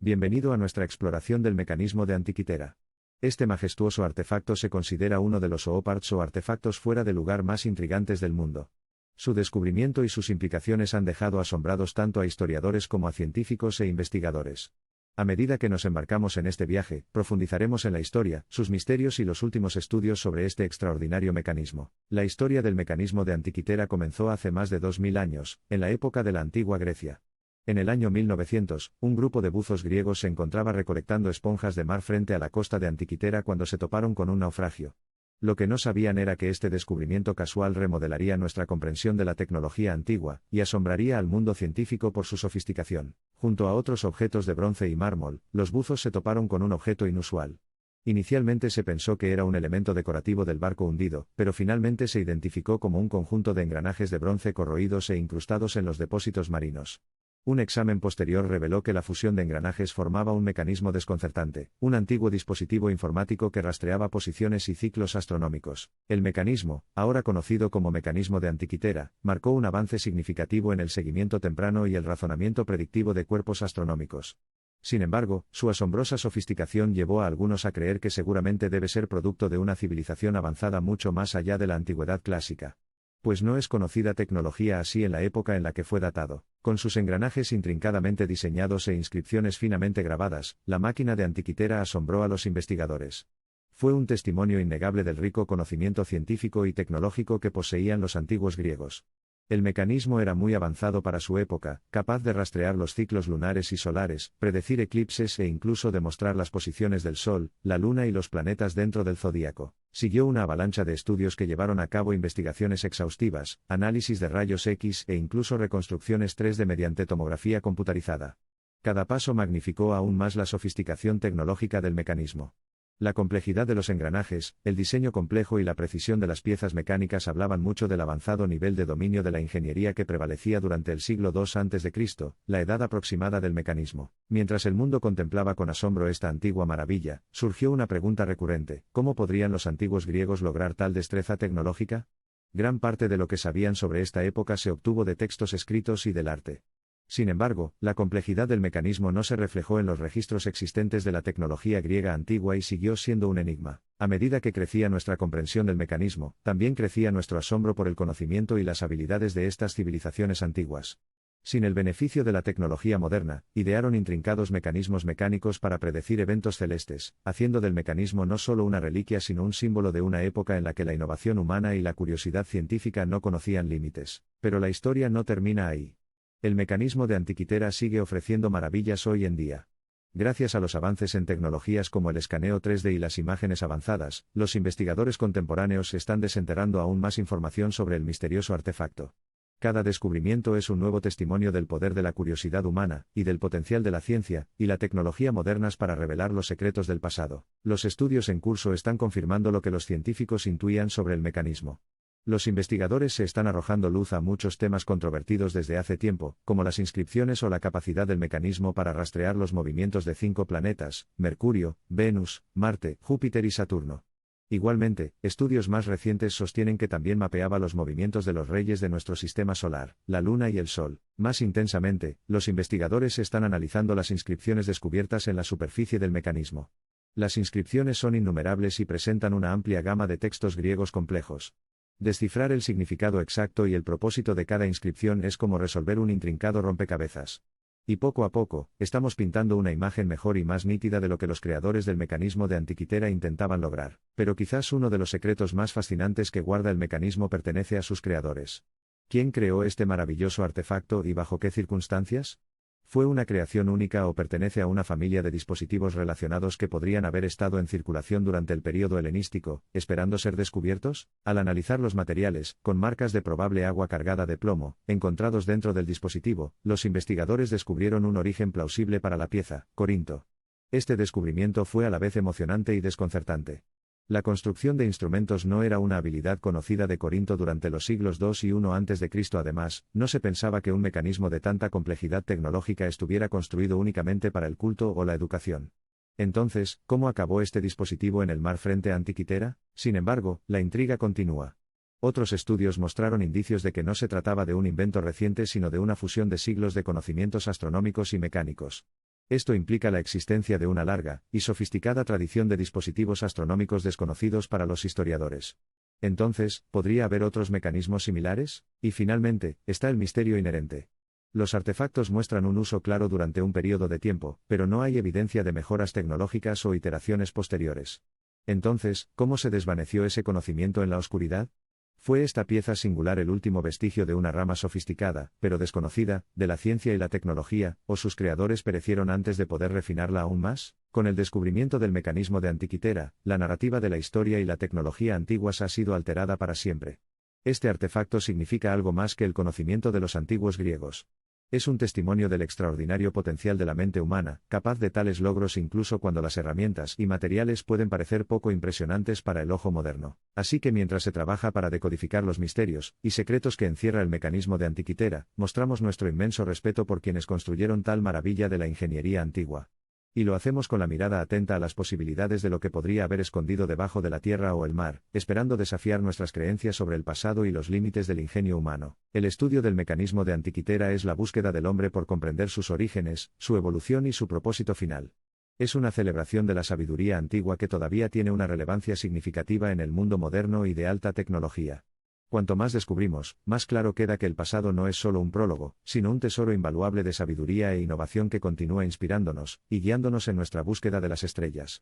Bienvenido a nuestra exploración del mecanismo de Antikythera. Este majestuoso artefacto se considera uno de los zooparts o artefactos fuera de lugar más intrigantes del mundo. Su descubrimiento y sus implicaciones han dejado asombrados tanto a historiadores como a científicos e investigadores. A medida que nos embarcamos en este viaje, profundizaremos en la historia, sus misterios y los últimos estudios sobre este extraordinario mecanismo. La historia del mecanismo de Antikythera comenzó hace más de 2000 años, en la época de la antigua Grecia. En el año 1900, un grupo de buzos griegos se encontraba recolectando esponjas de mar frente a la costa de Antikythera cuando se toparon con un naufragio. Lo que no sabían era que este descubrimiento casual remodelaría nuestra comprensión de la tecnología antigua, y asombraría al mundo científico por su sofisticación. Junto a otros objetos de bronce y mármol, los buzos se toparon con un objeto inusual. Inicialmente se pensó que era un elemento decorativo del barco hundido, pero finalmente se identificó como un conjunto de engranajes de bronce corroídos e incrustados en los depósitos marinos. Un examen posterior reveló que la fusión de engranajes formaba un mecanismo desconcertante, un antiguo dispositivo informático que rastreaba posiciones y ciclos astronómicos. El mecanismo, ahora conocido como mecanismo de Antikythera, marcó un avance significativo en el seguimiento temprano y el razonamiento predictivo de cuerpos astronómicos. Sin embargo, su asombrosa sofisticación llevó a algunos a creer que seguramente debe ser producto de una civilización avanzada mucho más allá de la antigüedad clásica. Pues no es conocida tecnología así en la época en la que fue datado. Con sus engranajes intrincadamente diseñados e inscripciones finamente grabadas, la máquina de Antikythera asombró a los investigadores. Fue un testimonio innegable del rico conocimiento científico y tecnológico que poseían los antiguos griegos. El mecanismo era muy avanzado para su época, capaz de rastrear los ciclos lunares y solares, predecir eclipses e incluso demostrar las posiciones del Sol, la Luna y los planetas dentro del zodíaco. Siguió una avalancha de estudios que llevaron a cabo investigaciones exhaustivas, análisis de rayos X e incluso reconstrucciones 3D mediante tomografía computarizada. Cada paso magnificó aún más la sofisticación tecnológica del mecanismo. La complejidad de los engranajes, el diseño complejo y la precisión de las piezas mecánicas hablaban mucho del avanzado nivel de dominio de la ingeniería que prevalecía durante el siglo II a.C., la edad aproximada del mecanismo. Mientras el mundo contemplaba con asombro esta antigua maravilla, surgió una pregunta recurrente: ¿cómo podrían los antiguos griegos lograr tal destreza tecnológica? Gran parte de lo que sabían sobre esta época se obtuvo de textos escritos y del arte. Sin embargo, la complejidad del mecanismo no se reflejó en los registros existentes de la tecnología griega antigua y siguió siendo un enigma. A medida que crecía nuestra comprensión del mecanismo, también crecía nuestro asombro por el conocimiento y las habilidades de estas civilizaciones antiguas. Sin el beneficio de la tecnología moderna, idearon intrincados mecanismos mecánicos para predecir eventos celestes, haciendo del mecanismo no solo una reliquia sino un símbolo de una época en la que la innovación humana y la curiosidad científica no conocían límites. Pero la historia no termina ahí. El mecanismo de Antikythera sigue ofreciendo maravillas hoy en día. Gracias a los avances en tecnologías como el escaneo 3D y las imágenes avanzadas, los investigadores contemporáneos están desenterrando aún más información sobre el misterioso artefacto. Cada descubrimiento es un nuevo testimonio del poder de la curiosidad humana, y del potencial de la ciencia y la tecnología modernas para revelar los secretos del pasado. Los estudios en curso están confirmando lo que los científicos intuían sobre el mecanismo. Los investigadores se están arrojando luz a muchos temas controvertidos desde hace tiempo, como las inscripciones o la capacidad del mecanismo para rastrear los movimientos de 5 planetas: Mercurio, Venus, Marte, Júpiter y Saturno. Igualmente, estudios más recientes sostienen que también mapeaba los movimientos de los reyes de nuestro sistema solar, la Luna y el Sol. Más intensamente, los investigadores están analizando las inscripciones descubiertas en la superficie del mecanismo. Las inscripciones son innumerables y presentan una amplia gama de textos griegos complejos. Descifrar el significado exacto y el propósito de cada inscripción es como resolver un intrincado rompecabezas. Y poco a poco, estamos pintando una imagen mejor y más nítida de lo que los creadores del mecanismo de Antikythera intentaban lograr. Pero quizás uno de los secretos más fascinantes que guarda el mecanismo pertenece a sus creadores. ¿Quién creó este maravilloso artefacto y bajo qué circunstancias? ¿Fue una creación única o pertenece a una familia de dispositivos relacionados que podrían haber estado en circulación durante el período helenístico, esperando ser descubiertos? Al analizar los materiales, con marcas de probable agua cargada de plomo, encontrados dentro del dispositivo, los investigadores descubrieron un origen plausible para la pieza: Corinto. Este descubrimiento fue a la vez emocionante y desconcertante. La construcción de instrumentos no era una habilidad conocida de Corinto durante los siglos II y I a.C. Además, no se pensaba que un mecanismo de tanta complejidad tecnológica estuviera construido únicamente para el culto o la educación. Entonces, ¿cómo acabó este dispositivo en el mar frente a Antikythera? Sin embargo, la intriga continúa. Otros estudios mostraron indicios de que no se trataba de un invento reciente sino de una fusión de siglos de conocimientos astronómicos y mecánicos. Esto implica la existencia de una larga y sofisticada tradición de dispositivos astronómicos desconocidos para los historiadores. Entonces, ¿podría haber otros mecanismos similares? Y finalmente, está el misterio inherente. Los artefactos muestran un uso claro durante un periodo de tiempo, pero no hay evidencia de mejoras tecnológicas o iteraciones posteriores. Entonces, ¿cómo se desvaneció ese conocimiento en la oscuridad? ¿Fue esta pieza singular el último vestigio de una rama sofisticada, pero desconocida, de la ciencia y la tecnología, o sus creadores perecieron antes de poder refinarla aún más? Con el descubrimiento del mecanismo de Antiquitera, la narrativa de la historia y la tecnología antiguas ha sido alterada para siempre. Este artefacto significa algo más que el conocimiento de los antiguos griegos. Es un testimonio del extraordinario potencial de la mente humana, capaz de tales logros incluso cuando las herramientas y materiales pueden parecer poco impresionantes para el ojo moderno. Así que mientras se trabaja para decodificar los misterios y secretos que encierra el mecanismo de Antiquitera, mostramos nuestro inmenso respeto por quienes construyeron tal maravilla de la ingeniería antigua. Y lo hacemos con la mirada atenta a las posibilidades de lo que podría haber escondido debajo de la tierra o el mar, esperando desafiar nuestras creencias sobre el pasado y los límites del ingenio humano. El estudio del mecanismo de Antiquitera es la búsqueda del hombre por comprender sus orígenes, su evolución y su propósito final. Es una celebración de la sabiduría antigua que todavía tiene una relevancia significativa en el mundo moderno y de alta tecnología. Cuanto más descubrimos, más claro queda que el pasado no es solo un prólogo, sino un tesoro invaluable de sabiduría e innovación que continúa inspirándonos y guiándonos en nuestra búsqueda de las estrellas.